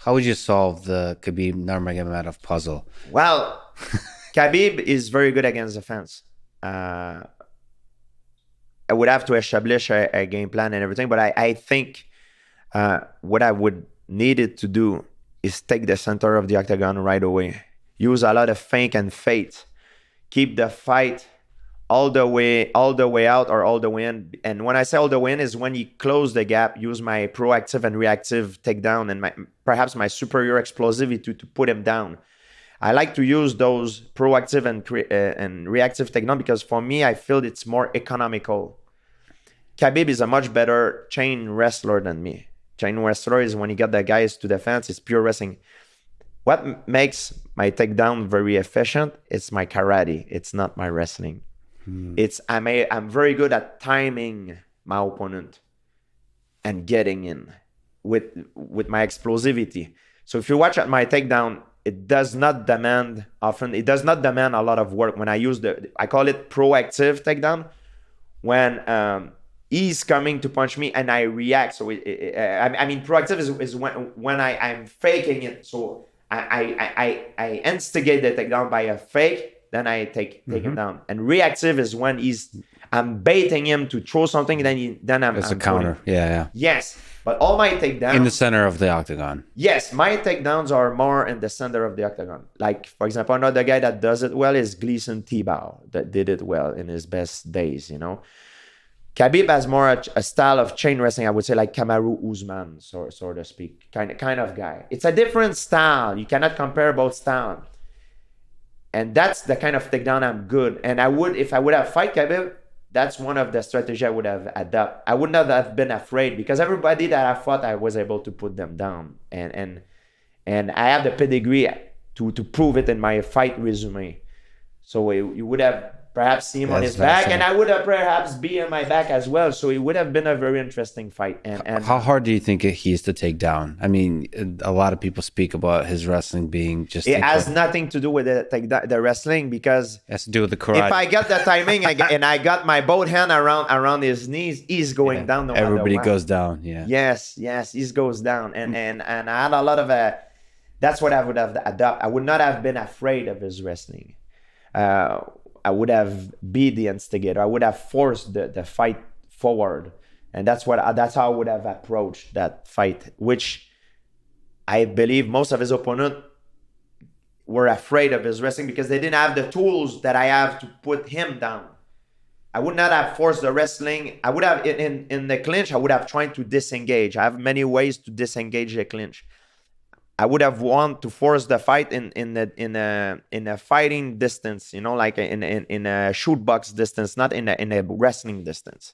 How would you solve the Khabib Nurmagomedov puzzle? Well, Khabib is very good against the fence. I would have to establish a game plan and everything, but I think what I would need it to do is take the center of the octagon right away. Use a lot of feint and fate. Keep the fight all the way out or all the way in. And when I say all the way in is when you close the gap, use my proactive and reactive takedown and perhaps my superior explosivity to put him down. I like to use those proactive and reactive takedown because for me, I feel it's more economical. Khabib is a much better chain wrestler than me. Chain wrestler is when you get the guys to the fence, it's pure wrestling. What makes my takedown very efficient? It's my karate. It's not my wrestling. I'm very good at timing my opponent and getting in with my explosivity. So if you watch at my takedown, it does not demand a lot of work. When I use I call it proactive takedown. When he's coming to punch me and I react. So I mean, proactive is when I'm faking it. So I instigate the takedown by a fake, then I take him down. And reactive is when I'm baiting him to throw something, then I'm It's a counter. Yeah. Yes, but all my takedowns In the center of the octagon. Yes, my takedowns are more in the center of the octagon. Like, for example, another guy that does it well is Gleason Tebow, that did it well in his best days, you know. Khabib has more a style of chain wrestling, I would say, like Kamaru Usman, so to speak, kind of guy. It's a different style. You cannot compare both styles. And that's the kind of takedown I'm good. And if I would have fight Khabib, that's one of the strategy I would have adopted. I would not have been afraid because everybody that I fought, I was able to put them down. And I have the pedigree to prove it in my fight resume. So you would have perhaps see him on his back, and I would have perhaps be on my back as well. So it would have been a very interesting fight. And how hard do you think he's to take down? I mean, a lot of people speak about his wrestling being just... It has nothing to do with the wrestling because... It has to do with the karate. If I got the timing and I got my both hand around his knees, he's going down no matter what. Everybody goes down, yeah. Yes, he goes down. And I had a lot of... that's what I would have adopted. I would not have been afraid of his wrestling. I would have be the instigator. I would have forced the fight forward, and that's how I would have approached that fight. Which I believe most of his opponents were afraid of his wrestling because they didn't have the tools that I have to put him down. I would not have forced the wrestling. I would have in the clinch. I would have tried to disengage. I have many ways to disengage the clinch. I would have wanted to force the fight in a fighting distance, you know, like in a shoot box distance, not in a wrestling distance.